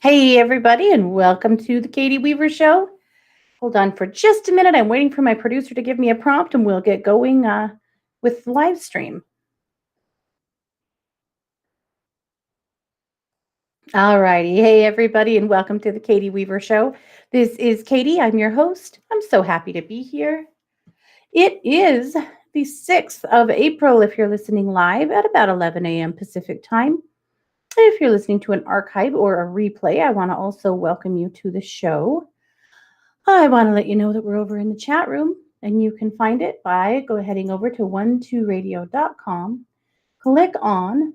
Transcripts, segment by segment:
Hey, everybody, and welcome to the Katie Weaver Show. Hold on for just a minute. I'm waiting for my producer to give me a prompt, and we'll get going with the live stream. All righty. Hey, everybody, and welcome to the Katie Weaver Show. This is Katie. I'm your host. I'm so happy to be here. It is the 6th of April if you're listening live at about 11 a.m. Pacific time. If you're listening to an archive or a replay, I want to also welcome you to the show. I want to let you know that we're over in the chat room, and you can find it by heading over to 12radio.com. Click on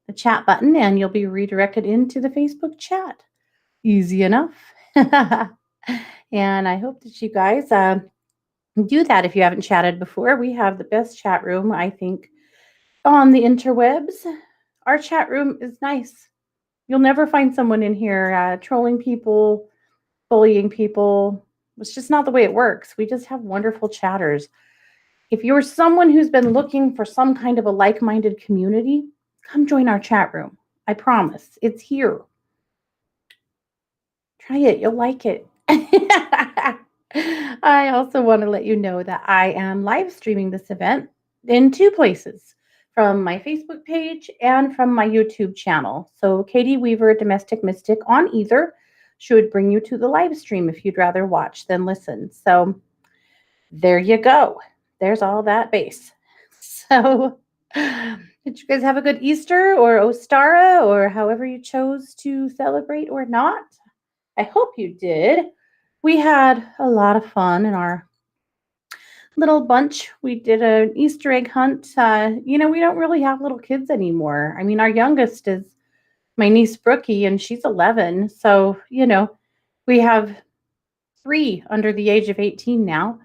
the chat button, and you'll be redirected into the Facebook chat. Easy enough. And I hope that you guys do that if you haven't chatted before. We have the best chat room, I think, on the interwebs. Our chat room is nice. You'll never find someone in here trolling people, bullying people. It's just not the way it works. We just have wonderful chatters. If you're someone who's been looking for some kind of a like-minded community, come join our chat room. I promise. It's here. Try it. You'll like it. I also want to let you know that I am live streaming this event in two places, from my Facebook page and from my YouTube channel. So Katie Weaver, Domestic Mystic on either should bring you to the live stream if you'd rather watch than listen. So there you go. There's all that base. So did you guys have a good Easter or Ostara or however you chose to celebrate or not? I hope you did. We had a lot of fun in our little bunch. We did an Easter egg hunt. We don't really have little kids anymore. I mean, our youngest is my niece Brookie, and she's 11. So, we have 3 under the age of 18 now.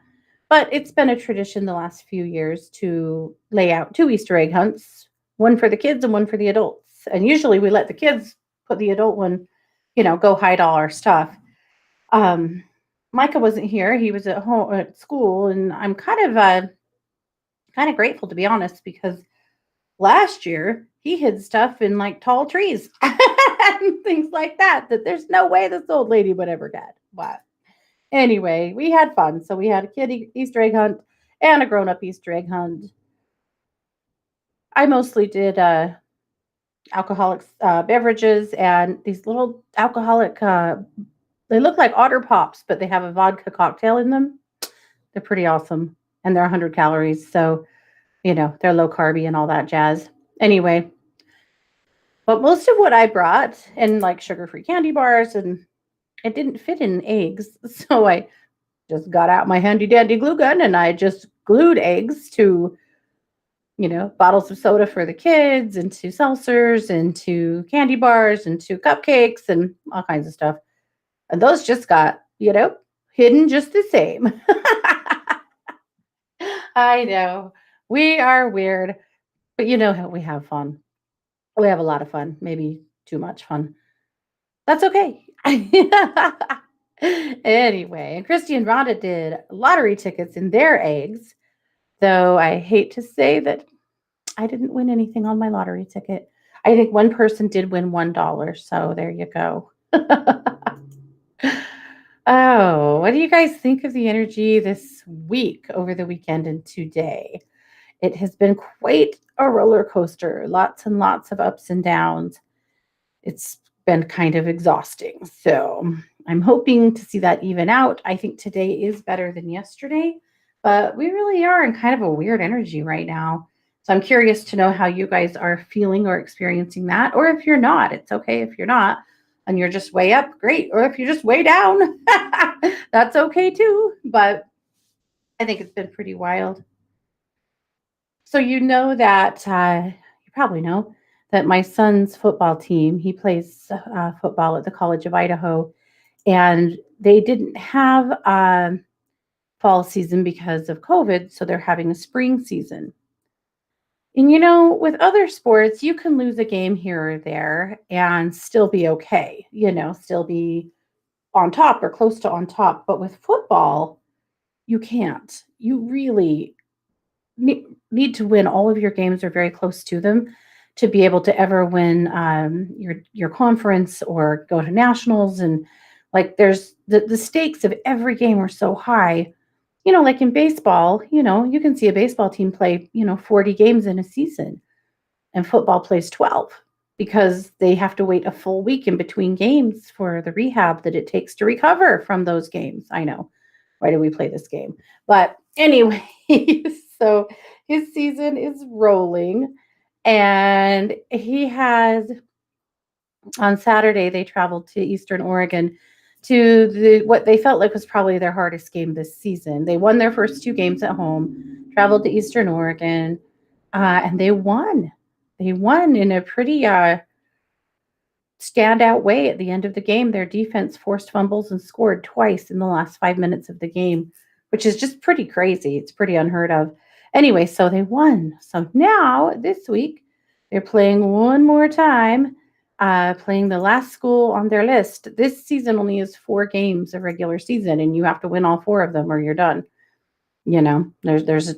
But it's been a tradition the last few years to lay out 2 Easter egg hunts, one for the kids and one for the adults. And usually we let the kids put the adult one, go hide all our stuff. Micah wasn't here. He was at home at school, and I'm kind of grateful, to be honest, because last year he hid stuff in like tall trees and things like that there's no way this old lady would ever get. But anyway, we had fun. So we had a kid Easter egg hunt and a grown-up Easter egg hunt. I mostly did alcoholic beverages and these little alcoholic they look like otter pops, but they have a vodka cocktail in them. They're pretty awesome, and they're 100 calories, so they're low carby and all that jazz. Anyway, but most of what I brought, and like sugar-free candy bars, and it didn't fit in eggs, so I just got out my handy dandy glue gun and I just glued eggs to bottles of soda for the kids, and to seltzers, and to candy bars, and to cupcakes, and all kinds of stuff. And those just got, hidden just the same. I know. We are weird, but we have fun. We have a lot of fun, maybe too much fun. That's okay. Anyway, and Christy and Rhonda did lottery tickets in their eggs, though I hate to say that I didn't win anything on my lottery ticket. I think one person did win $1, so there you go. Oh, what do you guys think of the energy this week, over the weekend, and today? It has been quite a roller coaster, lots and lots of ups and downs. It's been kind of exhausting. So I'm hoping to see that even out. I think today is better than yesterday, but we really are in kind of a weird energy right now. So I'm curious to know how you guys are feeling or experiencing that, or if you're not. It's okay if you're not and you're just way up, great. Or if you're just way down, that's okay too. But I think it's been pretty wild. So that you probably know that my son's football team, he plays football at the College of Idaho, and they didn't have a fall season because of COVID, so they're having a spring season. And with other sports, you can lose a game here or there and still be okay, still be on top or close to on top. But with football, you can't. You really need to win all of your games or very close to them to be able to ever win your conference or go to nationals. And like there's the stakes of every game are so high. Like in baseball, you can see a baseball team play, 40 games in a season, and football plays 12 because they have to wait a full week in between games for the rehab that it takes to recover from those games. I know. Why do we play this game? But anyway, so his season is rolling, and he has on Saturday they traveled to Eastern Oregon to what they felt like was probably their hardest game this season. They won their first two games at home, traveled to Eastern Oregon, and they won. They won in a pretty standout way at the end of the game. Their defense forced fumbles and scored twice in the last 5 minutes of the game, which is just pretty crazy. It's pretty unheard of. Anyway, so they won. So now this week they're playing one more time, playing the last school on their list. This season only is 4 games of regular season, and you have to win all 4 of them or you're done. There's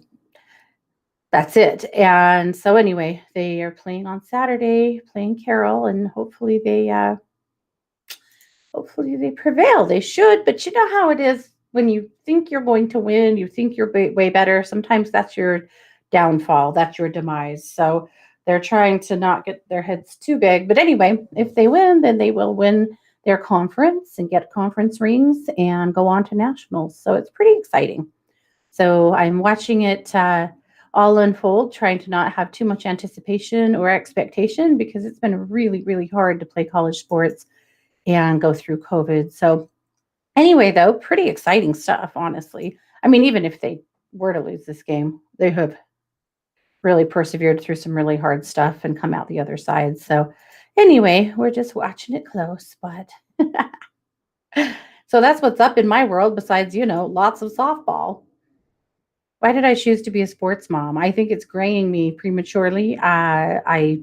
that's it. And so anyway, they are playing on Saturday, playing Carol, and hopefully they prevail. They should, but you know how it is when you think you're going to win, you think you're way better. Sometimes that's your downfall, that's your demise. So they're trying to not get their heads too big. But anyway, if they win, then they will win their conference and get conference rings and go on to nationals. So it's pretty exciting. So I'm watching it all unfold, trying to not have too much anticipation or expectation because it's been really, really hard to play college sports and go through COVID. So anyway, though, pretty exciting stuff, honestly. I mean, even if they were to lose this game, they have really persevered through some really hard stuff and come out the other side. So anyway, we're just watching it close, but so that's what's up in my world besides, lots of softball. Why did I choose to be a sports mom? I think it's graying me prematurely. I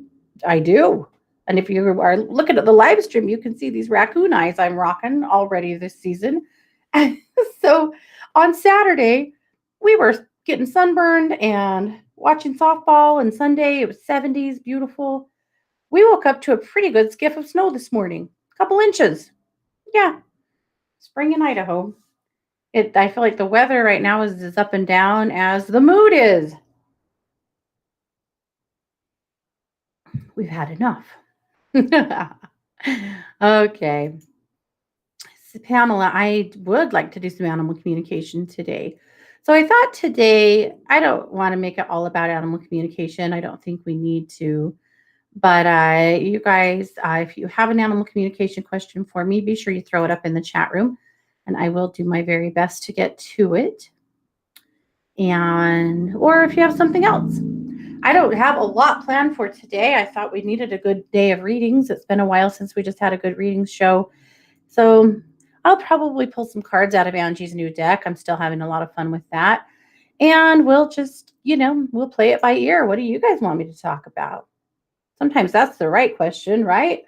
do. And if you are looking at the live stream, you can see these raccoon eyes I'm rocking already this season. And so on Saturday, we were getting sunburned and watching softball, and Sunday it was 70s, beautiful. We woke up to a pretty good skiff of snow this morning, a couple inches. Yeah, spring in Idaho. I feel like the weather right now is as up and down as the mood is. We've had enough. Okay. So Pamela, I would like to do some animal communication today. So I thought today, I don't want to make it all about animal communication. I don't think we need to. But you guys, if you have an animal communication question for me, be sure you throw it up in the chat room, and I will do my very best to get to it. Or if you have something else. I don't have a lot planned for today. I thought we needed a good day of readings. It's been a while since we just had a good readings show. So I'll probably pull some cards out of Angie's new deck. I'm still having a lot of fun with that. And we'll just, we'll play it by ear. What do you guys want me to talk about? Sometimes that's the right question, right?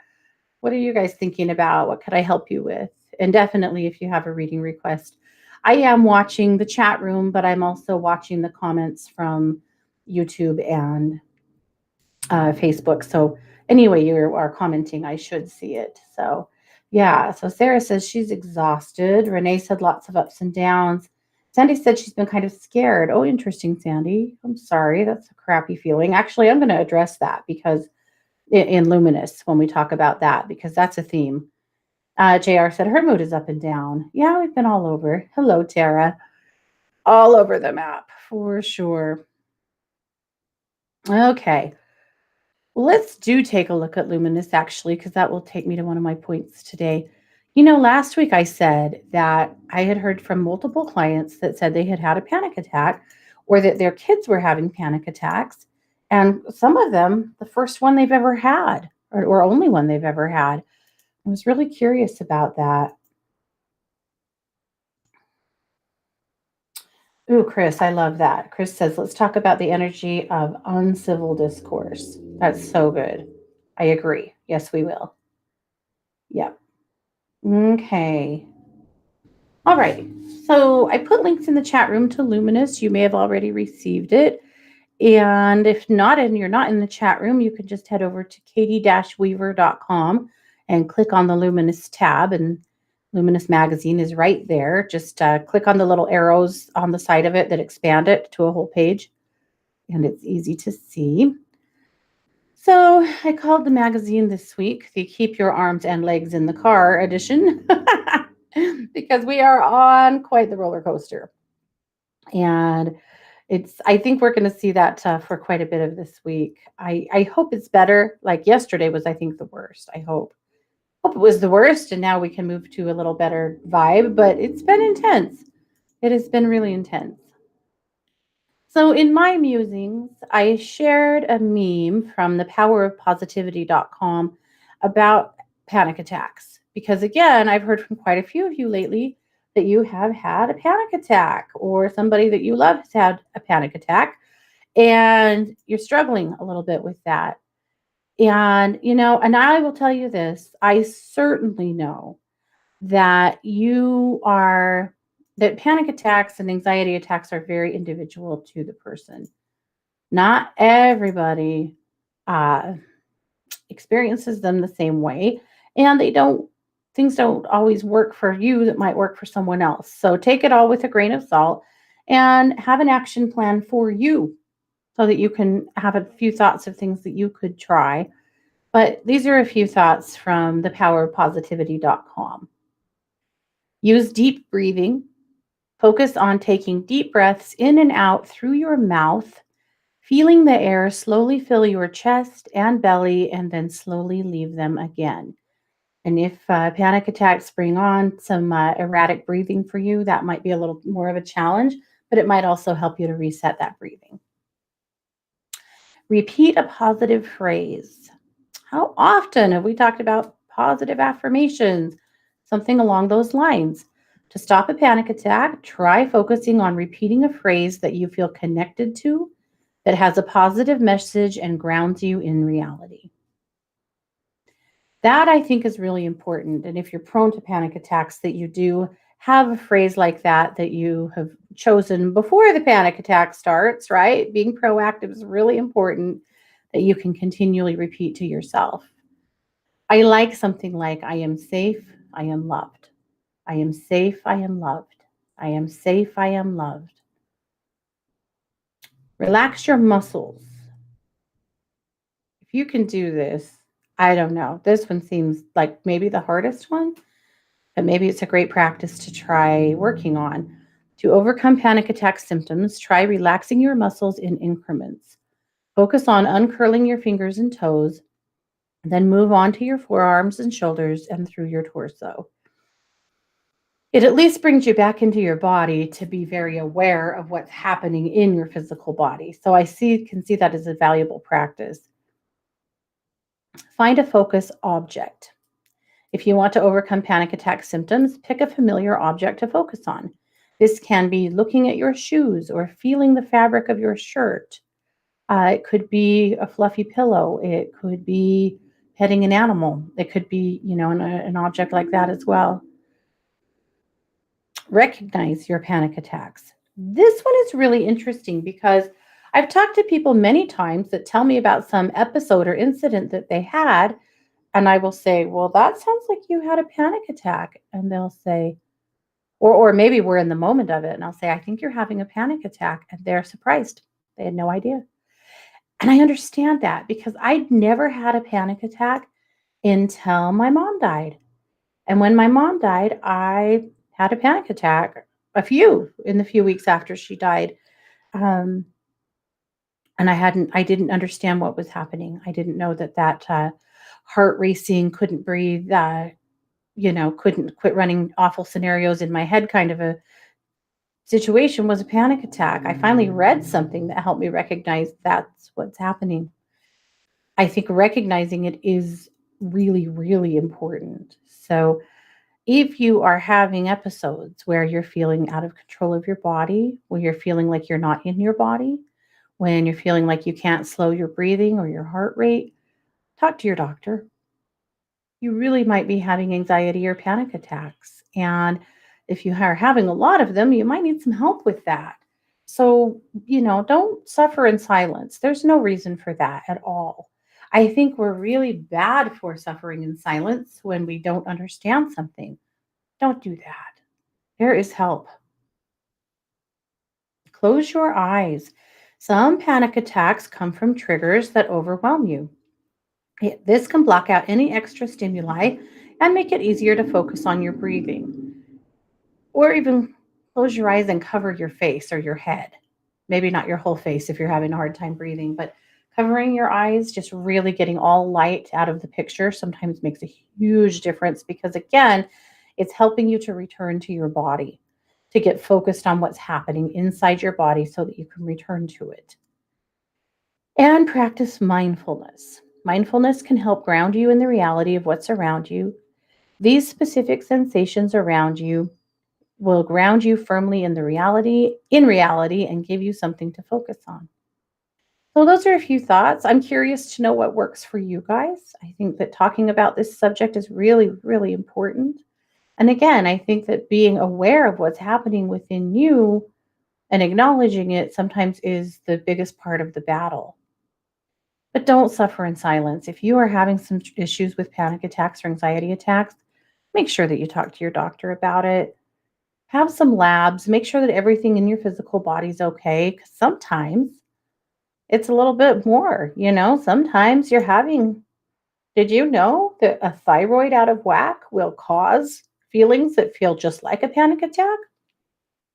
What are you guys thinking about? What could I help you with? And definitely if you have a reading request. I am watching the chat room, but I'm also watching the comments from YouTube and Facebook. So anyway, you are commenting, I should see it. So yeah, so Sarah says she's exhausted. Renee said lots of ups and downs. Sandy said she's been kind of scared. Oh, interesting, Sandy. I'm sorry. That's a crappy feeling. Actually, I'm going to address that because in Luminous when we talk about that, because that's a theme. JR said her mood is up and down. Yeah, we've been all over. Hello, Tara. All over the map for sure. Okay. Let's take a look at Luminous, actually, because that will take me to one of my points today. Last week I said that I had heard from multiple clients that said they had had a panic attack or that their kids were having panic attacks. And some of them, the first one they've ever had or only one they've ever had. I was really curious about that. Ooh, Chris, I love that. Chris says, let's talk about the energy of uncivil discourse. That's so good. I agree. Yes, we will. Yep. Okay. All right. So I put links in the chat room to Luminous. You may have already received it. And if not, and you're not in the chat room, you can just head over to katie-weaver.com and click on the Luminous tab, and Luminous Magazine is right there. Just click on the little arrows on the side of it that expand it to a whole page, and it's easy to see. So I called the magazine this week the Keep Your Arms and Legs in the Car edition because we are on quite the roller coaster. And I think we're going to see that for quite a bit of this week. I hope it's better. Like yesterday was, I think, the worst. I hope it was the worst, and now we can move to a little better vibe, but it's been intense. It has been really intense. So in my musings, I shared a meme from thepowerofpositivity.com about panic attacks. Because again, I've heard from quite a few of you lately that you have had a panic attack, or somebody that you love has had a panic attack, and you're struggling a little bit with that. And, and I will tell you this, I certainly know that that panic attacks and anxiety attacks are very individual to the person. Not everybody experiences them the same way, and things don't always work for you that might work for someone else. So take it all with a grain of salt and have an action plan for you so that you can have a few thoughts of things that you could try. But these are a few thoughts from thepowerofpositivity.com. Use deep breathing. Focus on taking deep breaths in and out through your mouth, feeling the air slowly fill your chest and belly, and then slowly leave them again. And if panic attacks bring on some erratic breathing for you, that might be a little more of a challenge, but it might also help you to reset that breathing. Repeat a positive phrase. How often have we talked about positive affirmations? Something along those lines. To stop a panic attack, try focusing on repeating a phrase that you feel connected to, that has a positive message and grounds you in reality. That, I think, is really important. And if you're prone to panic attacks, that you do have a phrase like that you have chosen before the panic attack starts, right? Being proactive is really important, that you can continually repeat to yourself. I like something like, I am safe, I am loved. I am safe, I am loved. I am safe, I am loved. Relax your muscles. If you can do this, I don't know. This one seems like maybe the hardest one, but maybe it's a great practice to try working on. To overcome panic attack symptoms, try relaxing your muscles in increments. Focus on uncurling your fingers and toes, then move on to your forearms and shoulders and through your torso. It at least brings you back into your body to be very aware of what's happening in your physical body. So I can see that as a valuable practice. Find a focus object. If you want to overcome panic attack symptoms, pick a familiar object to focus on. This can be looking at your shoes or feeling the fabric of your shirt. It could be a fluffy pillow. It could be petting an animal. It could be, an object like that as well. Recognize your panic attacks. This one is really interesting because I've talked to people many times that tell me about some episode or incident that they had, and I will say, well, that sounds like you had a panic attack. And they'll say, or maybe we're in the moment of it, and I'll say, I think you're having a panic attack. And they're surprised. They had no idea. And I understand that because I'd never had a panic attack until my mom died. And when my mom died, I had a panic attack, in the few weeks after she died. And I didn't understand what was happening. I didn't know that heart racing, couldn't breathe, couldn't quit running, awful scenarios in my head kind of a situation was a panic attack. I finally read something that helped me recognize that's what's happening. I think recognizing it is really, really important. So if you are having episodes where you're feeling out of control of your body, where you're feeling like you're not in your body, when you're feeling like you can't slow your breathing or your heart rate, talk to your doctor. You really might be having anxiety or panic attacks. And if you are having a lot of them, you might need some help with that. So, don't suffer in silence. There's no reason for that at all. I think we're really bad for suffering in silence when we don't understand something. Don't do that. There is help. Close your eyes. Some panic attacks come from triggers that overwhelm you. This can block out any extra stimuli and make it easier to focus on your breathing. Or even close your eyes and cover your face or your head. Maybe not your whole face if you're having a hard time breathing, but covering your eyes, just really getting all light out of the picture sometimes makes a huge difference because, again, it's helping you to return to your body, to get focused on what's happening inside your body so that you can return to it. And practice mindfulness. Mindfulness can help ground you in the reality of what's around you. These specific sensations around you will ground you firmly in reality and give you something to focus on. So those are a few thoughts. I'm curious to know what works for you guys. I think that talking about this subject is really, really important. And again, I think that being aware of what's happening within you and acknowledging it sometimes is the biggest part of the battle. But don't suffer in silence. If you are having some issues with panic attacks or anxiety attacks, make sure that you talk to your doctor about it. Have some labs, make sure that everything in your physical body is okay. Because sometimes it's a little bit more. Sometimes you're having, did you know that a thyroid out of whack will cause feelings that feel just like a panic attack?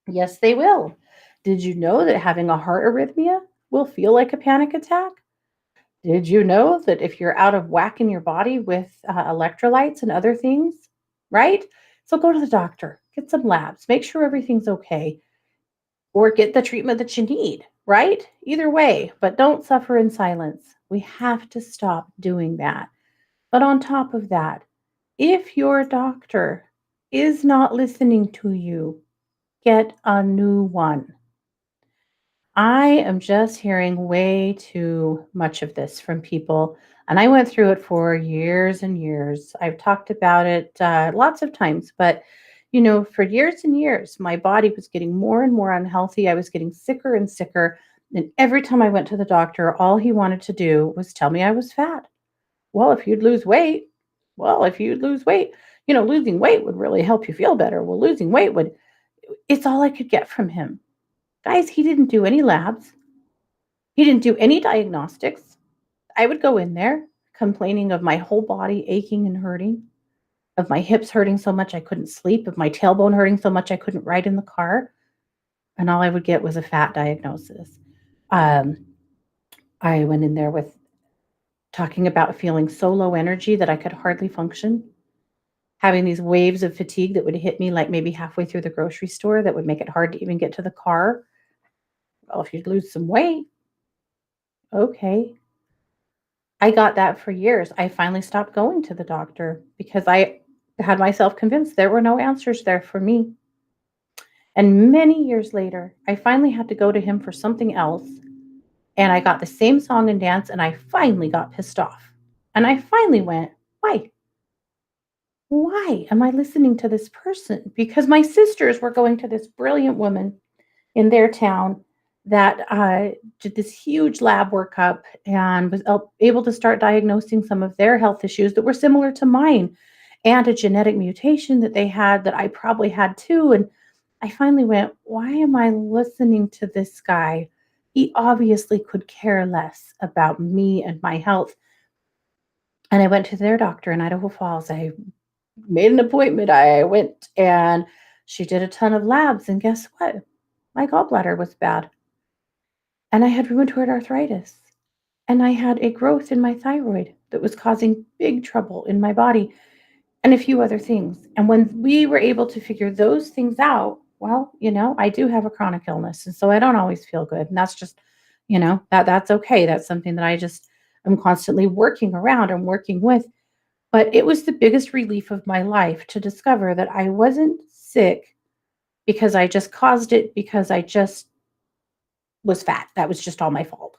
Yes, they will. Did you know that having a heart arrhythmia will feel like a panic attack? Did you know that if you're out of whack in your body with electrolytes and other things, right? So go to the doctor, get some labs, make sure everything's okay, or get the treatment that you need, right? Either way, but don't suffer in silence. We have to stop doing that. But on top of that, if your doctor is not listening to you, get a new one. I am just hearing way too much of this from people. And I went through it for years and years. I've talked about it lots of times, but for years and years, my body was getting more and more unhealthy. I was getting sicker and sicker. And every time I went to the doctor, all he wanted to do was tell me I was fat. Well, if you'd lose weight, losing weight would really help you feel better. Well, losing weight it's all I could get from him. Guys, he didn't do any labs. He didn't do any diagnostics. I would go in there complaining of my whole body aching and hurting, of my hips hurting so much I couldn't sleep, of my tailbone hurting so much I couldn't ride in the car, and all I would get was a fat diagnosis. Um, I went in there with talking about feeling so low energy that I could hardly function, having these waves of fatigue that would hit me like maybe halfway through the grocery store that would make it hard to even get to the car. Well, if you'd lose some weight, okay. I got that for years. I finally stopped going to the doctor because I had myself convinced there were no answers there for me. And many years later, I finally had to go to him for something else. And I got the same song and dance, and I finally got pissed off. And I finally went, why? Why am I listening to this person? Because my sisters were going to this brilliant woman in their town that did this huge lab workup and was able to start diagnosing some of their health issues that were similar to mine and a genetic mutation that they had that I probably had too. And I finally went, why am I listening to this guy? He obviously could care less about me and my health. And I went to their doctor in Idaho Falls. I made an appointment. I went and she did a ton of labs. And guess what? My gallbladder was bad. And I had rheumatoid arthritis. And I had a growth in my thyroid that was causing big trouble in my body and a few other things. And when we were able to figure those things out, well, I do have a chronic illness. And so I don't always feel good. And that's just, that's okay. That's something that I just am constantly working around and working with. But it was the biggest relief of my life to discover that I wasn't sick because I just caused it because I just was fat. That was just all my fault.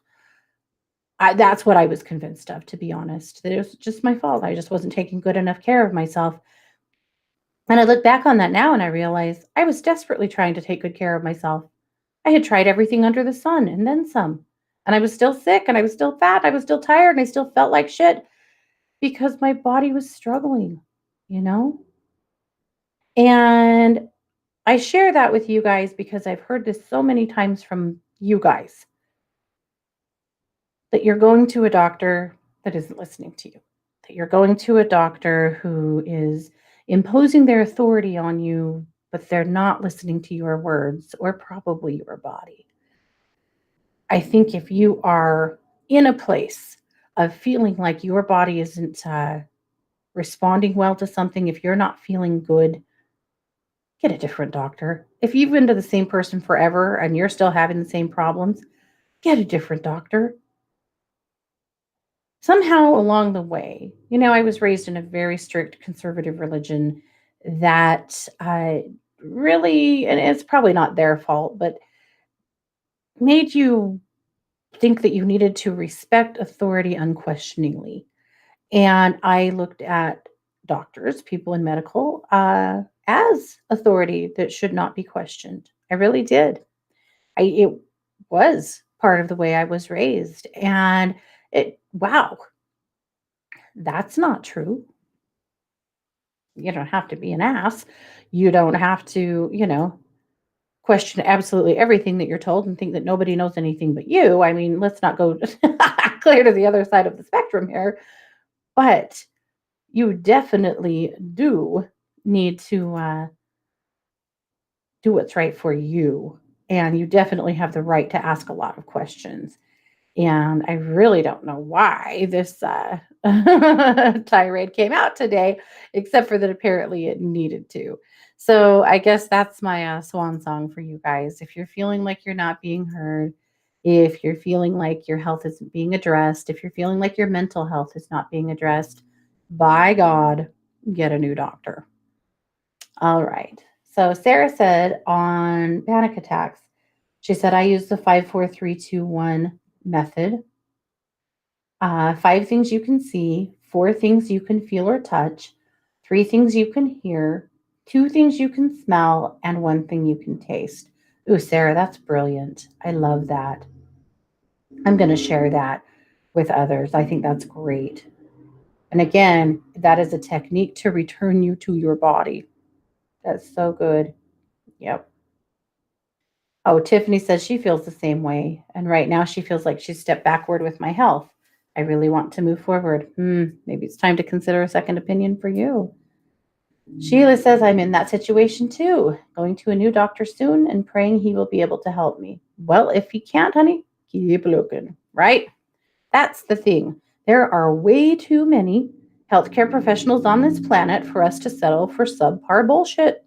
That's what I was convinced of, to be honest, that it was just my fault. I just wasn't taking good enough care of myself. And I look back on that now and I realize I was desperately trying to take good care of myself. I had tried everything under the sun and then some. And I was still sick and I was still fat. I was still tired and I still felt like shit because my body was struggling, you know? And I share that with you guys because I've heard this so many times from you guys that you're going to a doctor that isn't listening to you, that you're going to a doctor who is imposing their authority on you, but they're not listening to your words or probably your body. I think if you are in a place of feeling like your body isn't responding well to something, if you're not feeling good, get a different doctor. If you've been to the same person forever and you're still having the same problems, get a different doctor. Somehow along the way, I was raised in a very strict conservative religion that really, and it's probably not their fault, but made you think that you needed to respect authority unquestioningly. And I looked at doctors, people in medical, as authority that should not be questioned. I really did. It was part of the way I was raised. And wow, that's not true. You don't have to be an ass. You don't have to, question absolutely everything that you're told and think that nobody knows anything but you. I mean, let's not go clear to the other side of the spectrum here. But you definitely do need to do what's right for you. And you definitely have the right to ask a lot of questions. And I really don't know why this tirade came out today, except for that apparently it needed to. So I guess that's my swan song for you guys. If you're feeling like you're not being heard, if you're feeling like your health isn't being addressed, if you're feeling like your mental health is not being addressed, by God, get a new doctor. All right. So Sarah said on panic attacks, she said, I use the 5 4 3 2 1 method. 5 things you can see, 4 things you can feel or touch, 3 things you can hear, 2 things you can smell, and 1 thing you can taste. Ooh, Sarah, that's brilliant. I love that. I'm going to share that with others. I think that's great. And again, that is a technique to return you to your body. That's so good. Yep. Oh, Tiffany says she feels the same way. And right now she feels like she's stepped backward with my health. I really want to move forward. Maybe it's time to consider a second opinion for you. Sheila says I'm in that situation too. Going to a new doctor soon and praying he will be able to help me. Well, if he can't, honey, keep looking, right? That's the thing. There are way too many healthcare professionals on this planet for us to settle for subpar bullshit.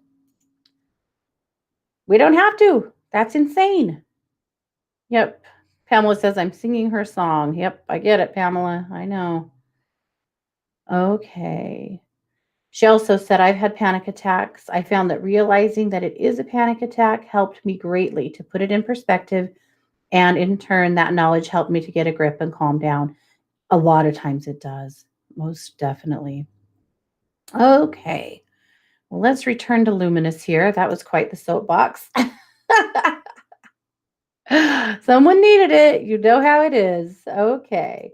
We don't have to. That's insane. Yep. Pamela says I'm singing her song. Yep, I get it, Pamela. I know. Okay. She also said, I've had panic attacks. I found that realizing that it is a panic attack helped me greatly to put it in perspective. And in turn, that knowledge helped me to get a grip and calm down. A lot of times it does. Most definitely. Okay. Well, let's return to Luminous here. That was quite the soapbox. Someone needed it. You know how it is. Okay.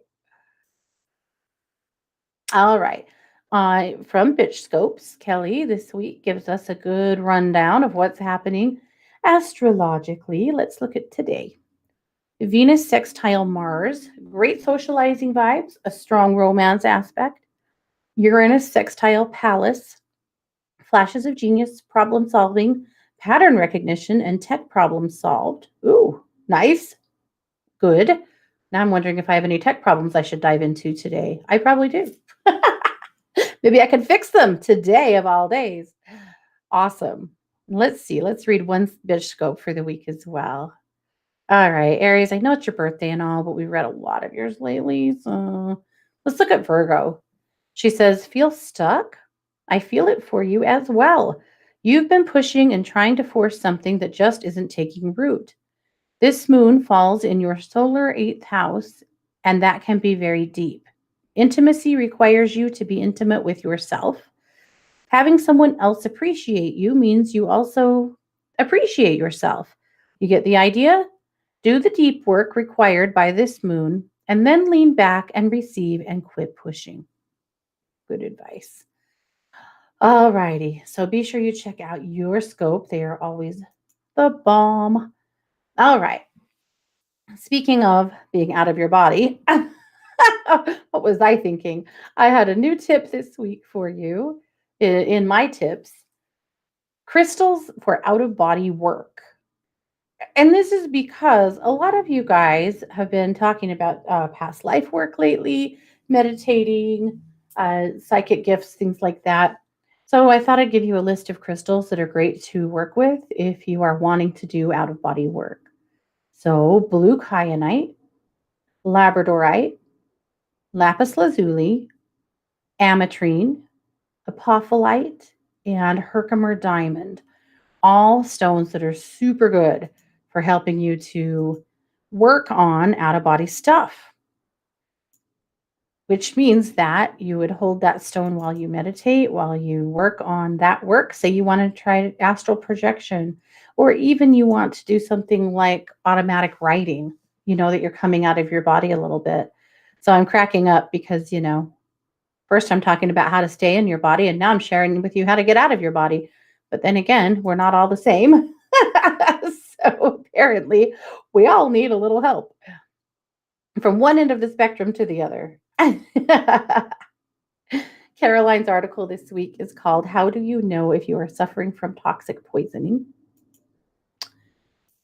All right. From Bitch Scopes, Kelly this week gives us a good rundown of what's happening astrologically. Let's look at today. Venus sextile Mars, great socializing vibes, a strong romance aspect. Uranus sextile Pallas, flashes of genius, problem solving, pattern recognition, and tech problems solved. Ooh, nice. Good. Now I'm wondering if I have any tech problems I should dive into today. I probably do. Maybe I can fix them today of all days. Awesome. Let's see. Let's read one bitch scope for the week as well. All right, Aries, I know it's your birthday and all, but we read a lot of yours lately. So let's look at Virgo. She says, feel stuck? I feel it for you as well. You've been pushing and trying to force something that just isn't taking root. This moon falls in your solar 8th house, and that can be very deep. Intimacy requires you to be intimate with yourself. Having someone else appreciate you means you also appreciate yourself. You get the idea? Do the deep work required by this moon, and then lean back and receive and quit pushing. Good advice. All righty. So be sure you check out your scope. They are always the bomb. All right. Speaking of being out of your body, what was I thinking? I had a new tip this week for you in my tips, crystals for out of body work. And this is because a lot of you guys have been talking about past life work lately, meditating, psychic gifts, things like that. So I thought I'd give you a list of crystals that are great to work with if you are wanting to do out of body work. So blue kyanite, labradorite, lapis lazuli, ametrine, apophyllite, and herkimer diamond. All stones that are super good for helping you to work on out of body stuff, which means that you would hold that stone while you meditate, while you work on that work. Say you want to try astral projection, or even you want to do something like automatic writing, you know, that you're coming out of your body a little bit. So I'm cracking up because, first I'm talking about how to stay in your body, and now I'm sharing with you how to get out of your body. But then again, we're not all the same. So apparently, we all need a little help from one end of the spectrum to the other. Caroline's article this week is called How Do You Know If You Are Suffering from Toxic Poisoning?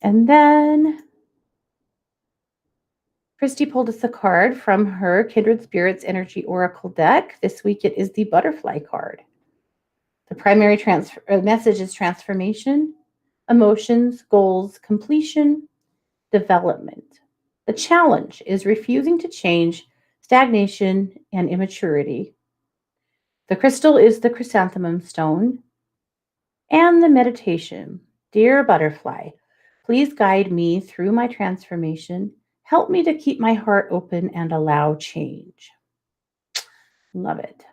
And then Christy pulled us a card from her Kindred Spirits Energy Oracle deck. This week it is the Butterfly card. The primary message is transformation, emotions, goals, completion, development. The challenge is refusing to change, stagnation, and immaturity. The crystal is the chrysanthemum stone. And the meditation. Dear butterfly, please guide me through my transformation. Help me to keep my heart open and allow change. Love it.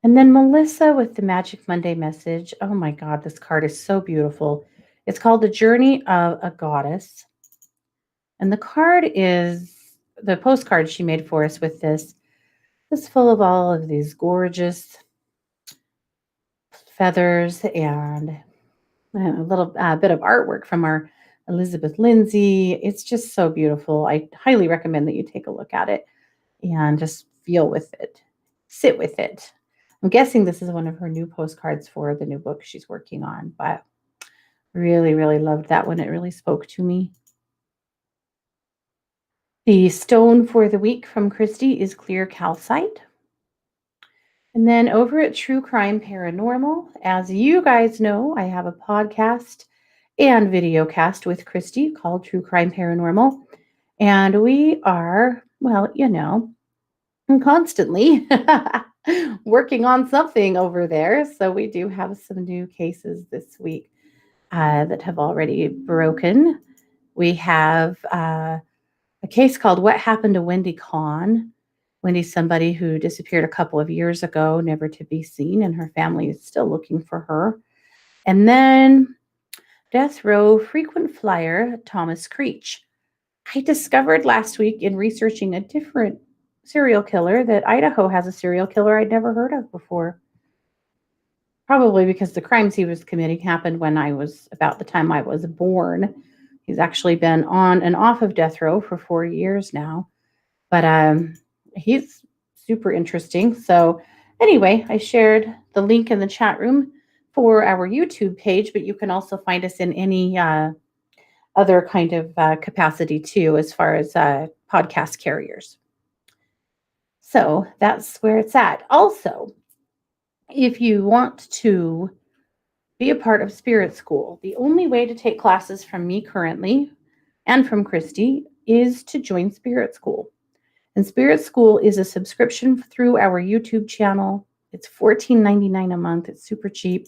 And then Melissa with the Magic Monday message. Oh my God, this card is so beautiful. It's called The Journey of a Goddess. And the card is the postcard she made for us with this. It's full of all of these gorgeous feathers and a little bit of artwork from our Elizabeth Lindsay. It's just so beautiful. I highly recommend that you take a look at it and just feel with it, sit with it. I'm guessing this is one of her new postcards for the new book she's working on, but really, really loved that one. It really spoke to me. The stone for the week from Christy is clear calcite. And then over at True Crime Paranormal, as you guys know, I have a podcast and video cast with Christy called True Crime Paranormal. And we are, constantly working on something over there. So we do have some new cases this week that have already broken. We have a case called What Happened to Wendy Kahn. Wendy's somebody who disappeared a couple of years ago, never to be seen, and her family is still looking for her. And then Death Row frequent flyer Thomas Creech. I discovered last week in researching a different serial killer that Idaho has a serial killer I'd never heard of before. Probably because the crimes he was committing happened when I was about the time I was born. He's actually been on and off of death row for 4 years now. But he's super interesting. So anyway, I shared the link in the chat room for our YouTube page, but you can also find us in any other kind of capacity too, as far as podcast carriers. So that's where it's at. Also, if you want to be a part of Spirit School, the only way to take classes from me currently and from Christy is to join Spirit School. And Spirit School is a subscription through our YouTube channel. It's $14.99 a month. It's super cheap.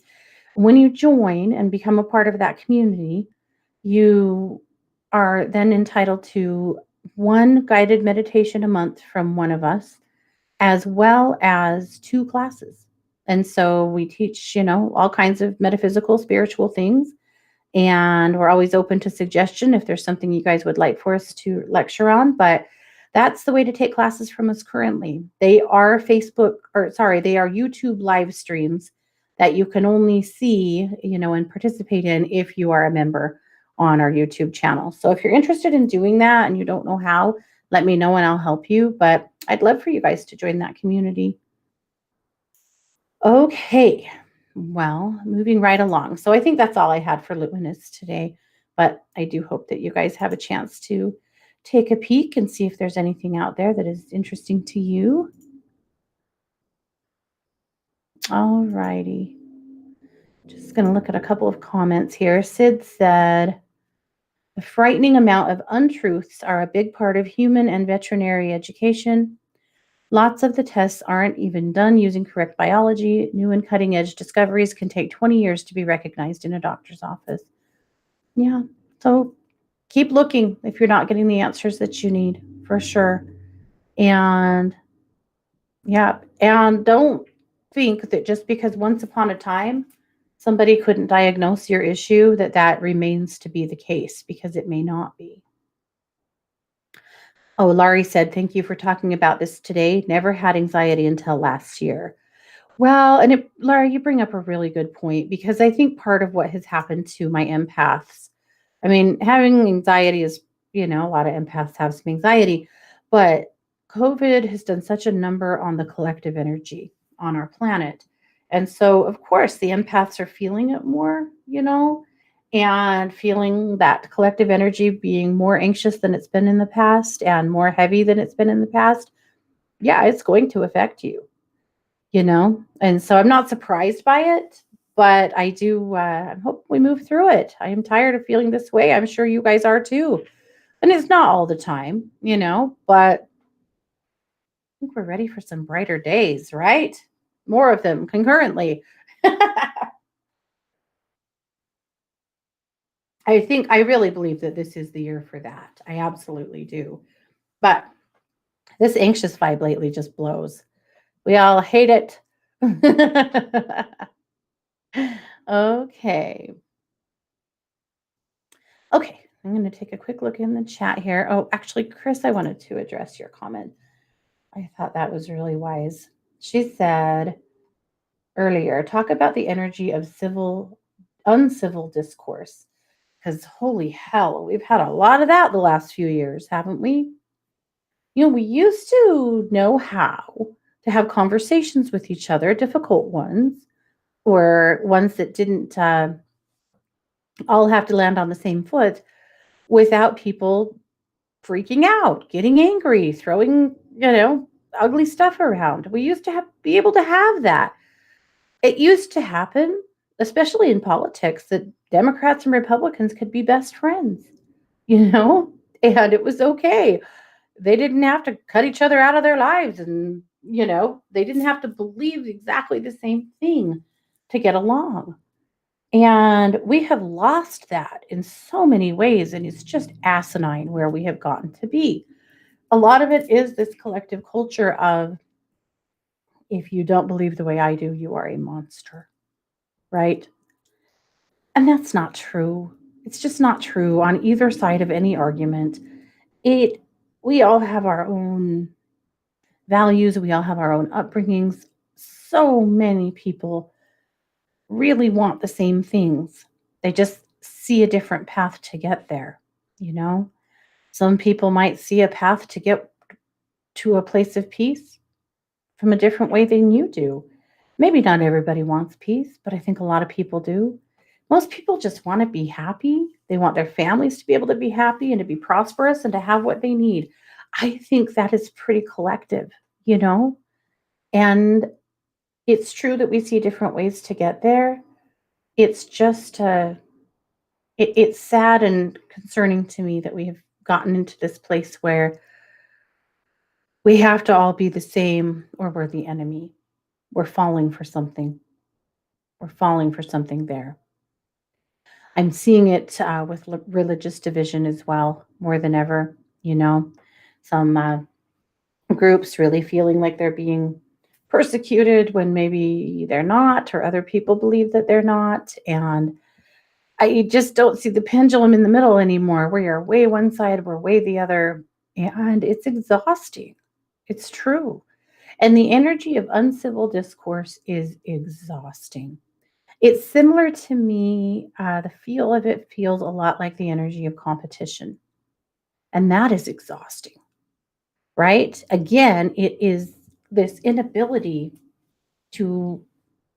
When you join and become a part of that community, you are then entitled to one guided meditation a month from one of us, as well as 2 classes. And so we teach, all kinds of metaphysical, spiritual things. And we're always open to suggestion if there's something you guys would like for us to lecture on. But that's the way to take classes from us currently. They are they are YouTube live streams that you can only see, and participate in if you are a member on our YouTube channel. So if you're interested in doing that and you don't know how, let me know and I'll help you. But I'd love for you guys to join that community. Okay. Well, moving right along. So I think that's all I had for Luminous today, but I do hope that you guys have a chance to take a peek and see if there's anything out there that is interesting to you. All righty. Just going to look at a couple of comments here. Sid said, the frightening amount of untruths are a big part of human and veterinary education. Lots of the tests aren't even done using correct biology. New and cutting edge discoveries can take 20 years to be recognized in a doctor's office. Yeah. So keep looking if you're not getting the answers that you need, for sure. And yeah, and don't think that just because once upon a time somebody couldn't diagnose your issue, that remains to be the case, because it may not be. Oh, Laurie said, thank you for talking about this today. Never had anxiety until last year. Well, and Laura, you bring up a really good point, because I think part of what has happened to my empaths, I mean, having anxiety is, a lot of empaths have some anxiety, but COVID has done such a number on the collective energy on our planet. And so, of course, the empaths are feeling it more, and feeling that collective energy being more anxious than it's been in the past and more heavy than it's been in the past. Yeah, it's going to affect you. And so I'm not surprised by it, but I do, I hope we move through it. I am tired of feeling this way. I'm sure you guys are too. And it's not all the time, but I think we're ready for some brighter days, right? More of them concurrently. I really believe that this is the year for that. I absolutely do. But this anxious vibe lately just blows. We all hate it. Okay. Okay, I'm going to take a quick look in the chat here. Oh, actually, Chris, I wanted to address your comment. I thought that was really wise. She said earlier, talk about the energy of uncivil discourse. Because holy hell, we've had a lot of that the last few years, haven't we? We used to know how to have conversations with each other, difficult ones, or ones that didn't all have to land on the same foot, without people freaking out, getting angry, throwing, ugly stuff around. We used to be able to have that. It used to happen, especially in politics, that Democrats and Republicans could be best friends, you know, and it was okay. They didn't have to cut each other out of their lives, and, they didn't have to believe exactly the same thing to get along. And we have lost that in so many ways, and it's just asinine where we have gotten to be. A lot of it is this collective culture of, if you don't believe the way I do, you are a monster, right? And that's not true. It's just not true on either side of any argument. It we all have our own values, we all have our own upbringings. So many people really want the same things. They just see a different path to get there. Some people might see a path to get to a place of peace from a different way than you do. Maybe not everybody wants peace, but I think a lot of people do. Most people just want to be happy. They want their families to be able to be happy and to be prosperous and to have what they need. I think that is pretty collective, you know? And it's true that we see different ways to get there. It's just, it's sad and concerning to me that we have gotten into this place where we have to all be the same, or we're the enemy. We're falling for something. We're falling for something there. I'm seeing it with religious division as well, more than ever. Some groups really feeling like they're being persecuted when maybe they're not, or other people believe that they're not. And I just don't see the pendulum in the middle anymore. We are way one side, we're way the other. And it's exhausting. It's true. And the energy of uncivil discourse is exhausting. It's similar to me, the feel of it feels a lot like the energy of competition. And that is exhausting, right? Again, it is this inability to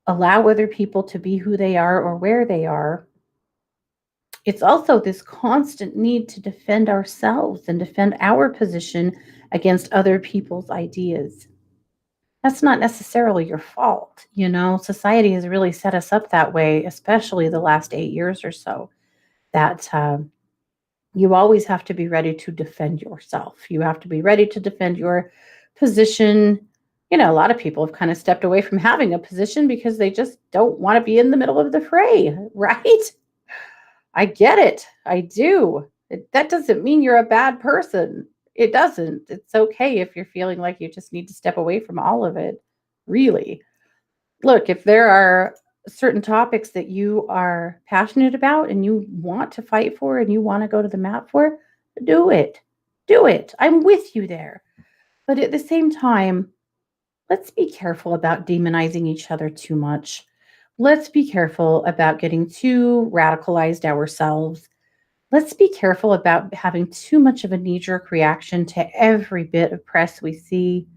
allow other people to be who they are or where they are. It's also this constant need to defend ourselves and defend our position against other people's ideas. That's not necessarily your fault. Society has really set us up that way, especially the last 8 years or so, that you always have to be ready to defend yourself. You have to be ready to defend your position. A lot of people have kind of stepped away from having a position because they just don't want to be in the middle of the fray, right? I get it. I do. That doesn't mean you're a bad person. It doesn't. It's okay if you're feeling like you just need to step away from all of it. Really. Look, if there are certain topics that you are passionate about and you want to fight for and you want to go to the mat for, do it. Do it. I'm with you there. But at the same time, let's be careful about demonizing each other too much. Let's be careful about getting too radicalized ourselves. Let's be careful about having too much of a knee-jerk reaction to every bit of press we see.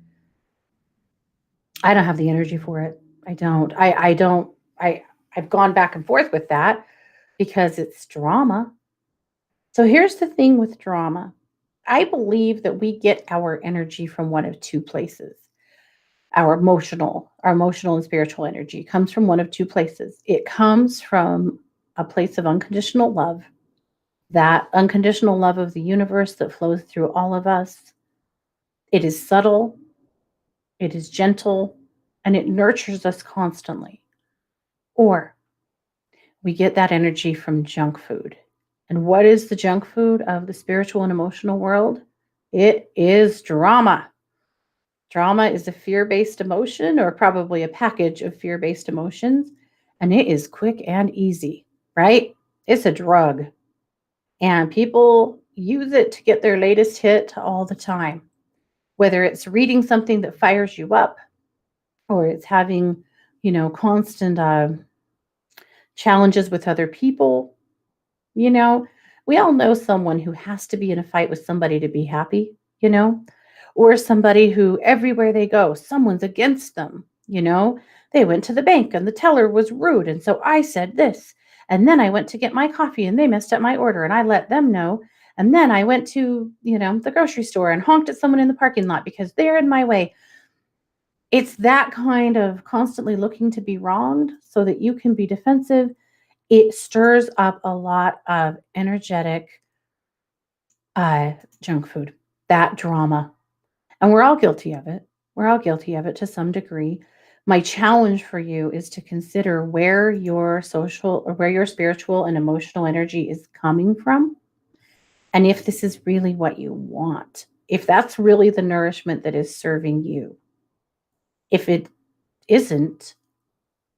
I don't have the energy for it. I don't. I don't. I've gone back and forth with that because it's drama. So here's the thing with drama. I believe that we get our energy from one of two places. Our emotional and spiritual energy comes from one of two places. It comes from a place of unconditional love, that unconditional love of the universe that flows through all of us. It is subtle, it is gentle, and it nurtures us constantly. Or we get that energy from junk food. And what is the junk food of the spiritual and emotional world? It is drama. Drama is a fear based emotion, or probably a package of fear based emotions, and it is quick and easy, right? It's a drug, and people use it to get their latest hit all the time. Whether it's reading something that fires you up, or it's having, constant challenges with other people. You know, we all know someone who has to be in a fight with somebody to be happy, you know, or somebody who everywhere they go, someone's against them. They went to the bank and the teller was rude. And so I said this. And then I went to get my coffee and they messed up my order and I let them know. And then I went to, the grocery store and honked at someone in the parking lot because they're in my way. It's that kind of constantly looking to be wronged so that you can be defensive. It stirs up a lot of energetic junk food, that drama. And we're all guilty of it. We're all guilty of it to some degree. My challenge for you is to consider where your social or where your spiritual and emotional energy is coming from. And if this is really what you want, if that's really the nourishment that is serving you. If it isn't,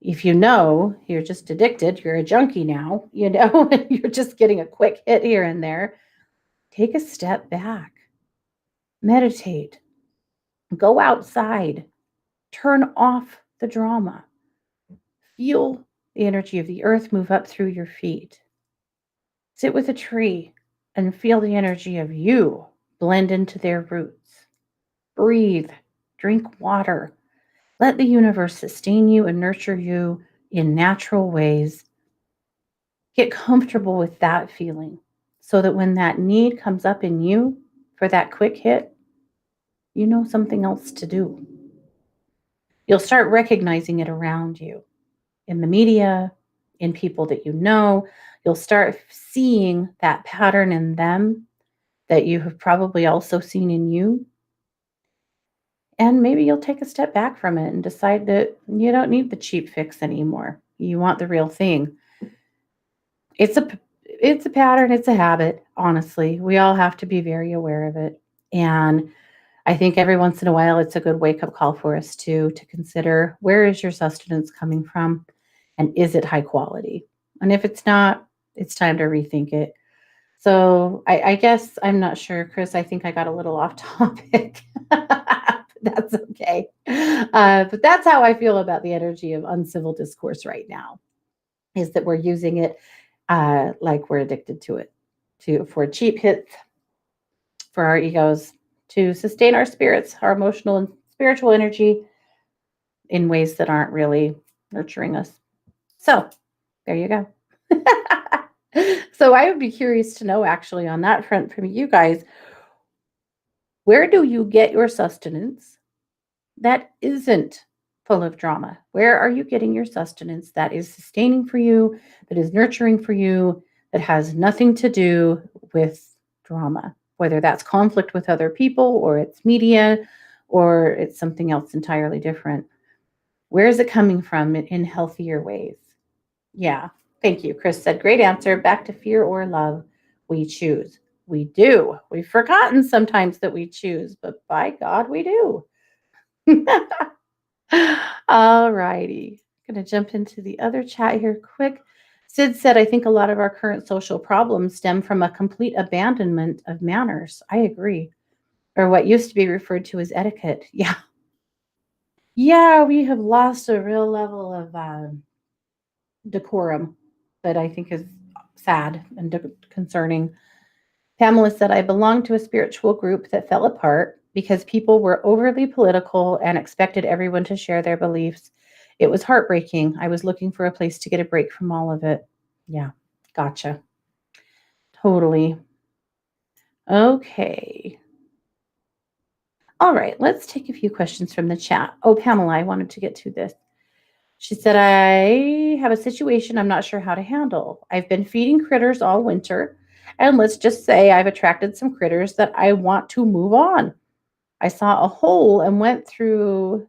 if you're just addicted, you're a junkie now, and you're just getting a quick hit here and there, take a step back, meditate, go outside, turn off the drama, feel the energy of the earth move up through your feet, sit with a tree and feel the energy of you blend into their roots, breathe, drink water, let the universe sustain you and nurture you in natural ways. Get comfortable with that feeling so that when that need comes up in you for that quick hit, you know something else to do. You'll start recognizing it around you in the media, in people that you know. You'll start seeing that pattern in them that you have probably also seen in you. And maybe you'll take a step back from it and decide that you don't need the cheap fix anymore. You want the real thing. It's a it's a pattern, it's a habit, honestly. We all have to be very aware of it. And I think every once in a while it's a good wake-up call for us to consider, where is your sustenance coming from and is it high quality? And if it's not, it's time to rethink it. So I guess I'm not sure, Chris. I think I got a little off topic. That's okay. But that's how I feel about the energy of uncivil discourse right now, is that we're using it like we're addicted to it, for cheap hits, for our egos, to sustain our spirits, our emotional and spiritual energy in ways that aren't really nurturing us. So there you go. So I would be curious to know, actually, on that front from you guys, where do you get your sustenance that isn't full of drama? Where are you getting your sustenance that is sustaining for you, that is nurturing for you, that has nothing to do with drama? Whether that's conflict with other people, or it's media, or it's something else entirely different. Where is it coming from in healthier ways? Yeah. Thank you. Chris said, great answer. Back to fear or love. We choose. We do. We've forgotten sometimes that we choose, but by God, we do. All righty. Going to jump into the other chat here quick. Sid said, I think a lot of our current social problems stem from a complete abandonment of manners. I agree. Or what used to be referred to as etiquette. Yeah. Yeah, we have lost a real level of decorum that I think is sad and concerning. Pamela said, I belonged to a spiritual group that fell apart because people were overly political and expected everyone to share their beliefs. It was heartbreaking. I was looking for a place to get a break from all of it. Yeah, gotcha. Totally. Okay. All right, let's take a few questions from the chat. Oh, Pamela, I wanted to get to this. She said, I have a situation I'm not sure how to handle. I've been feeding critters all winter, and let's just say I've attracted some critters that I want to move on. I saw a hole and went through.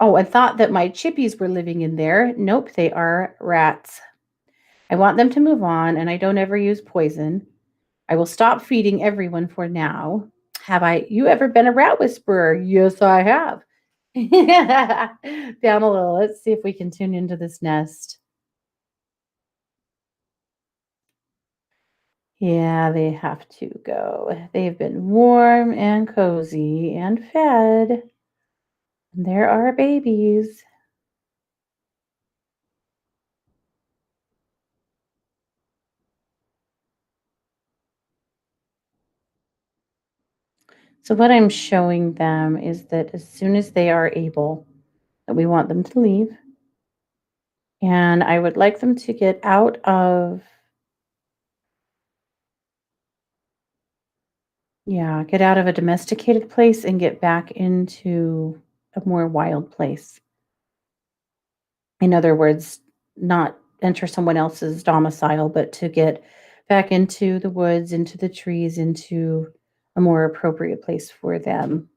Oh, and thought that my chippies were living in there. Nope, they are rats. I want them to move on, and I don't ever use poison. I will stop feeding everyone for now. Have you ever been a rat whisperer? Yes, I have. Down a little. Let's see if we can tune into this nest. Yeah, they have to go. They've been warm and cozy and fed. And there are babies. So what I'm showing them is that as soon as they are able, that we want them to leave. And I would like them to get out of, get out of a domesticated place and get back into a more wild place. In other words, not enter someone else's domicile, but to get back into the woods, into the trees, into a more appropriate place for them.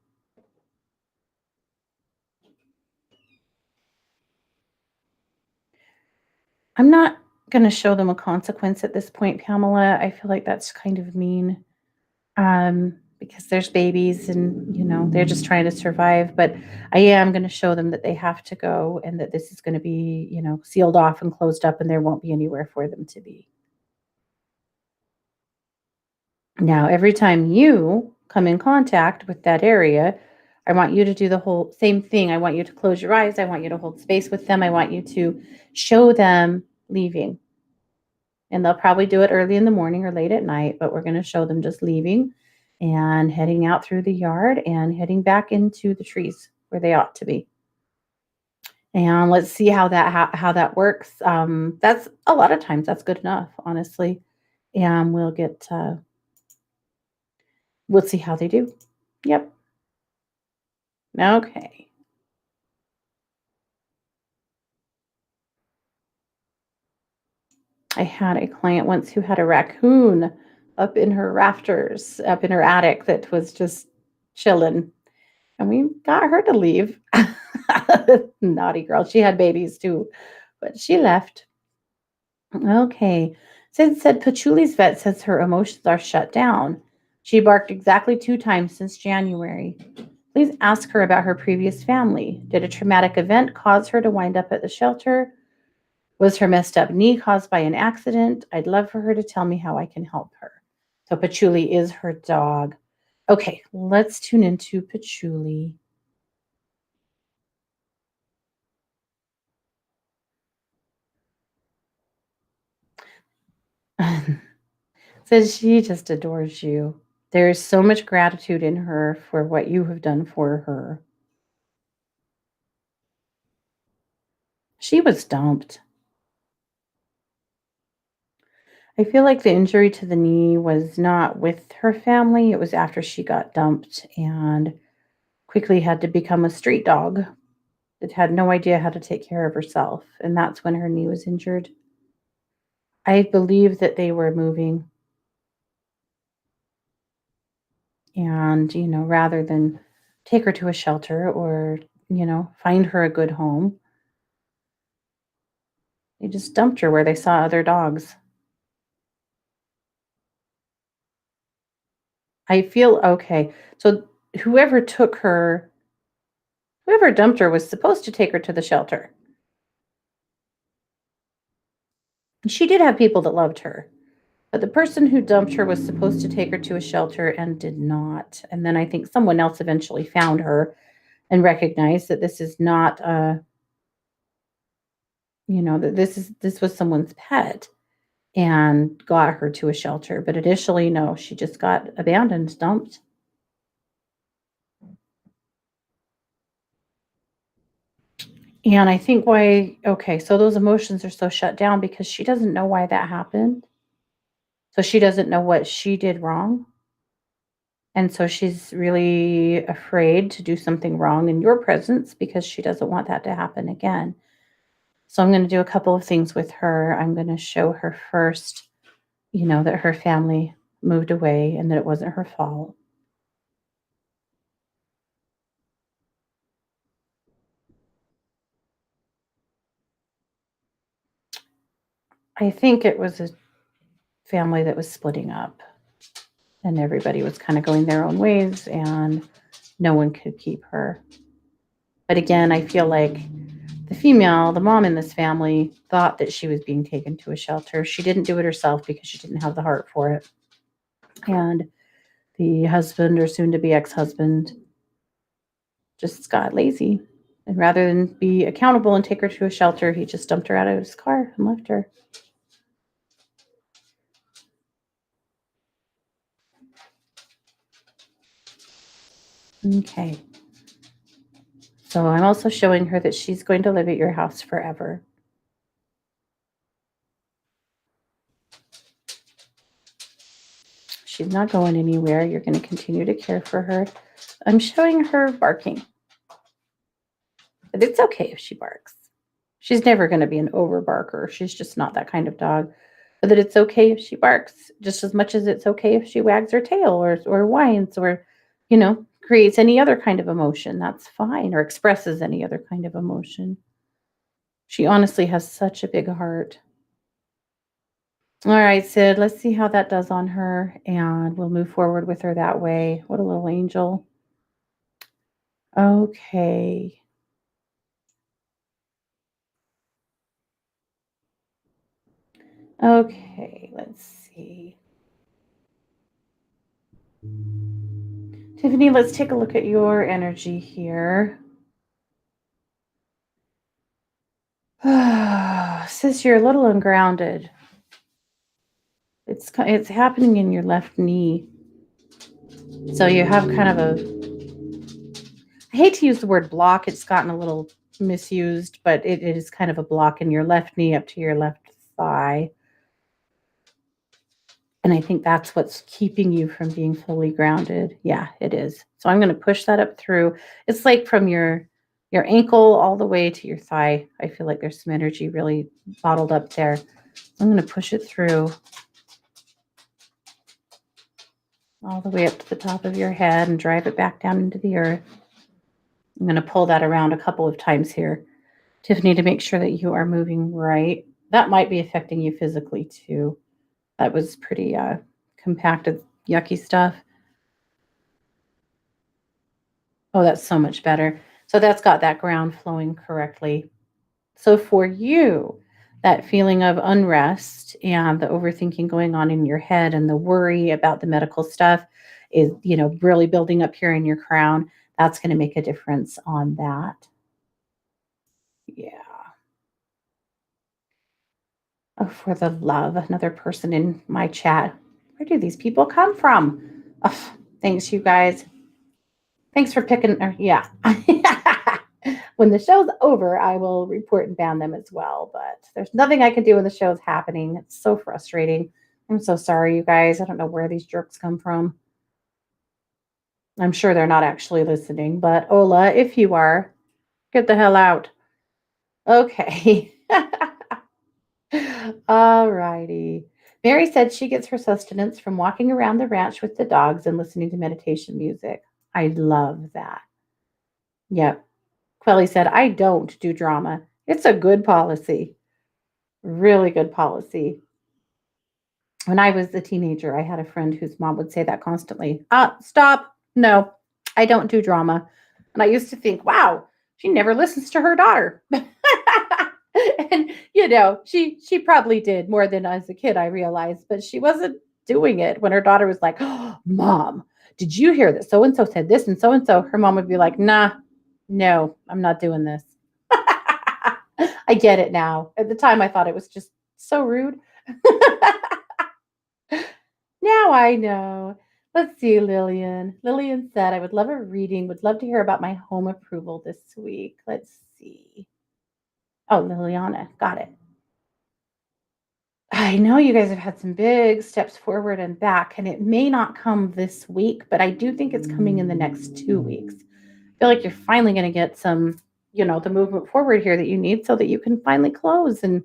I'm not going to show them a consequence at this point, Pamela. I feel like that's kind of mean, because there's babies and, they're just trying to survive. But I am going to show them that they have to go and that this is going to be, sealed off and closed up, and there won't be anywhere for them to be. Now, every time you come in contact with that area, I want you to do the whole same thing. I want you to close your eyes. I want you to hold space with them. I want you to show them leaving. And they'll probably do it early in the morning or late at night, but we're going to show them just leaving and heading out through the yard and heading back into the trees where they ought to be. And let's see how that works. That's a lot of times that's good enough, honestly. And we'll see how they do. Yep. Okay. I had a client once who had a raccoon up in her rafters, up in her attic, that was just chilling. And we got her to leave. Naughty girl. She had babies too, but she left. Okay. Sid said Patchouli's vet says her emotions are shut down. She barked exactly 2 times since January. Please ask her about her previous family. Did a traumatic event cause her to wind up at the shelter? Was her messed up knee caused by an accident? I'd love for her to tell me how I can help her. So Patchouli is her dog. Okay, let's tune into Patchouli. Says she just adores you. There's so much gratitude in her for what you have done for her. She was dumped. I feel like the injury to the knee was not with her family. It was after she got dumped and quickly had to become a street dog that had no idea how to take care of herself. And that's when her knee was injured. I believe that they were moving and, rather than take her to a shelter or, find her a good home, they just dumped her where they saw other dogs. I feel okay. So whoever took her, whoever dumped her was supposed to take her to the shelter. She did have people that loved her, but the person who dumped her was supposed to take her to a shelter and did not. And then I think someone else eventually found her and recognized that this is not that this was someone's pet and got her to a shelter. But initially, no, she just got abandoned, dumped. And I think why, okay, so those emotions are so shut down because she doesn't know why that happened. So she doesn't know what she did wrong. And so she's really afraid to do something wrong in your presence because she doesn't want that to happen again. So I'm going to do a couple of things with her. I'm going to show her first, that her family moved away and that it wasn't her fault. I think it was a family that was splitting up and everybody was kind of going their own ways and no one could keep her. But again, I feel like the mom in this family, thought that she was being taken to a shelter. She didn't do it herself because she didn't have the heart for it. And the husband or soon to be ex husband just got lazy. And rather than be accountable and take her to a shelter, he just dumped her out of his car and left her. Okay. So I'm also showing her that she's going to live at your house forever. She's not going anywhere. You're going to continue to care for her. I'm showing her barking, but it's okay if she barks. She's never going to be an over barker. She's just not that kind of dog. But that it's okay if she barks just as much as it's okay if she wags her tail or whines or, creates any other kind of emotion. That's fine. Or expresses any other kind of emotion. She honestly has such a big heart. All right, Sid, let's see how that does on her, and we'll move forward with her that way. What a little angel. Okay. Okay, let's see. Tiffany, let's take a look at your energy here. Sis, you're a little ungrounded. It's happening in your left knee. So you have kind of I hate to use the word block. It's gotten a little misused, but it is kind of a block in your left knee up to your left thigh. And I think that's what's keeping you from being fully grounded. Yeah, it is. So I'm going to push that up through. It's like from your ankle all the way to your thigh. I feel like there's some energy really bottled up there. I'm going to push it through all the way up to the top of your head and drive it back down into the earth. I'm going to pull that around a couple of times here, Tiffany, to make sure that you are moving right. That might be affecting you physically too. That was pretty compacted, yucky stuff. Oh, that's so much better. So that's got that ground flowing correctly. So for you, that feeling of unrest and the overthinking going on in your head and the worry about the medical stuff is, really building up here in your crown. That's going to make a difference on that. Yeah. Oh, for the love, another person in my chat. Where do these people come from? Oh, thanks, you guys. Thanks for picking. Yeah. When the show's over, I will report and ban them as well. But there's nothing I can do when the show's happening. It's so frustrating. I'm so sorry, you guys. I don't know where these jerks come from. I'm sure they're not actually listening. But Ola, if you are, get the hell out. Okay. All righty. Mary said she gets her sustenance from walking around the ranch with the dogs and listening to meditation music. I love that. Yep. Quelly said, I don't do drama. It's a good policy. Really good policy. When I was a teenager, I had a friend whose mom would say that constantly. Stop. No, I don't do drama. And I used to think, wow, she never listens to her daughter. And she probably did more than as a kid, I realized, but she wasn't doing it when her daughter was like, oh, Mom, did you hear that so and so said this and so and so? Her mom would be like, nah, no, I'm not doing this. I get it now. At the time, I thought it was just so rude. Now I know. Let's see, Lillian. Lillian said, I would love a reading, would love to hear about my home approval this week. Let's see. Oh, Liliana, got it. I know you guys have had some big steps forward and back, and it may not come this week, but I do think it's coming in the next 2 weeks. I feel like you're finally going to get some, the movement forward here that you need so that you can finally close and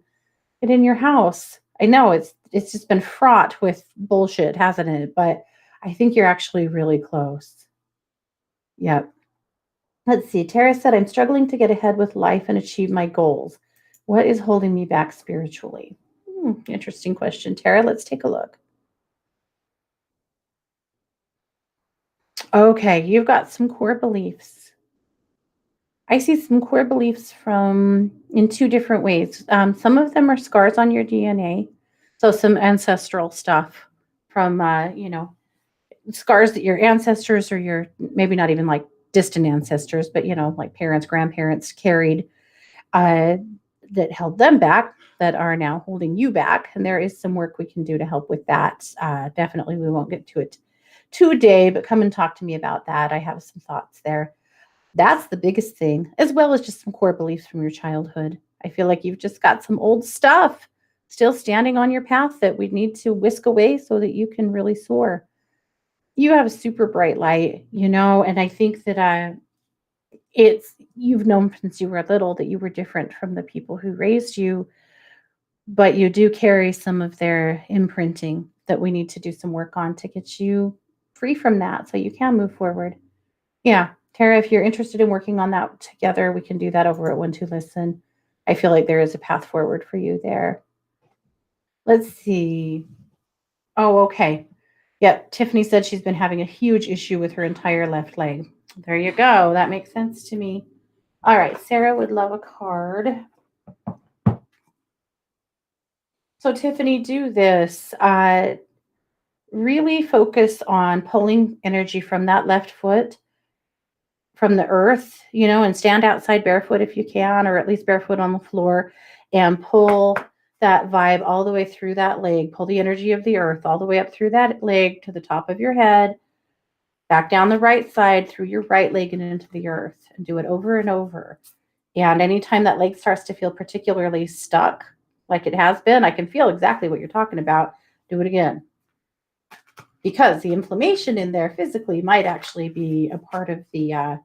get in your house. I know it's just been fraught with bullshit, hasn't it? But I think you're actually really close. Yep. Let's see. Tara said, I'm struggling to get ahead with life and achieve my goals. What is holding me back spiritually? Interesting question, Tara. Let's take a look. Okay, you've got some core beliefs. I see some core beliefs from in two different ways. Some of them are scars on your DNA, so some ancestral stuff from scars that your ancestors or your maybe not even like distant ancestors, but like parents, grandparents carried uh, that held them back that are now holding you back. And there is some work we can do to help with that. Definitely, we won't get to it today, but come and talk to me about that. I have some thoughts there. That's the biggest thing, as well as just some core beliefs from your childhood. I feel like you've just got some old stuff still standing on your path that we need to whisk away so that you can really soar. You have a super bright light, and I think that you've known since you were little that you were different from the people who raised you, but you do carry some of their imprinting that we need to do some work on to get you free from that so you can move forward. Yeah, Tara, if you're interested in working on that together, we can do that over at One to Listen. I feel like there is a path forward for you there. Let's see. Oh, okay. Yep, Tiffany said she's been having a huge issue with her entire left leg. There you go. That makes sense to me. All right, Sarah would love a card. So, Tiffany, do this. Really focus on pulling energy from that left foot, from the earth, and stand outside barefoot if you can, or at least barefoot on the floor, and pull that vibe all the way through that leg. Pull the energy of the earth all the way up through that leg to the top of your head, back down the right side through your right leg and into the earth, and do it over and over. And anytime that leg starts to feel particularly stuck, like it has been, I can feel exactly what you're talking about. Do it again. Because the inflammation in there physically might actually be a part of the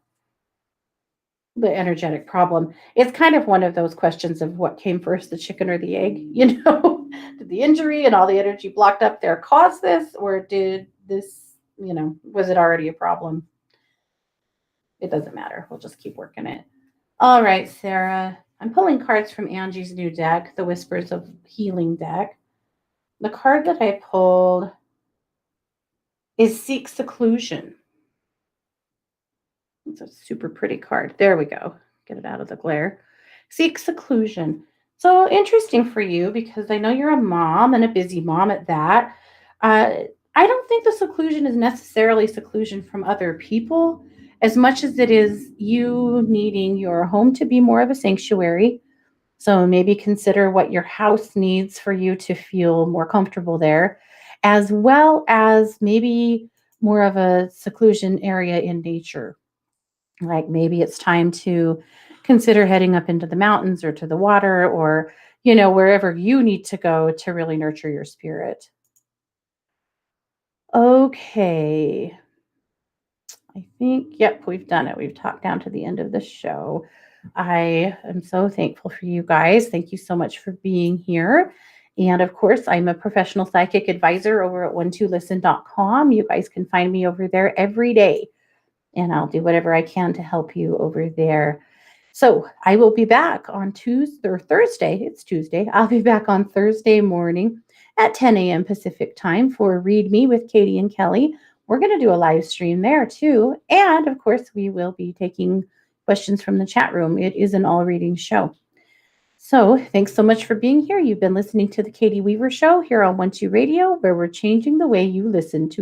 energetic problem. It's kind of one of those questions of what came first, the chicken or the egg, Did the injury and all the energy blocked up there cause this, or did this, was it already a problem? It doesn't matter. We'll just keep working it. All right, Sarah. I'm pulling cards from Angie's new deck, the Whispers of Healing deck. The card that I pulled is Seek Seclusion. It's a super pretty card. There we go. Get it out of the glare. Seek seclusion. So interesting for you because I know you're a mom and a busy mom at that. Uh, I don't think the seclusion is necessarily seclusion from other people as much as it is you needing your home to be more of a sanctuary. So maybe consider what your house needs for you to feel more comfortable there, as well as maybe more of a seclusion area in nature. Like maybe it's time to consider heading up into the mountains or to the water or, wherever you need to go to really nurture your spirit. Okay. I think, yep, we've done it. We've talked down to the end of the show. I am so thankful for you guys. Thank you so much for being here. And of course, I'm a professional psychic advisor over at 12listen.com. You guys can find me over there every day, and I'll do whatever I can to help you over there. So I will be back on Tuesday or Thursday. It's Tuesday. I'll be back on Thursday morning at 10 a.m. Pacific time for Read Me with Katie and Kelly. We're going to do a live stream there too. And of course, we will be taking questions from the chat room. It is an all reading show. So thanks so much for being here. You've been listening to the Katie Weaver Show here on 12 Radio, where we're changing the way you listen to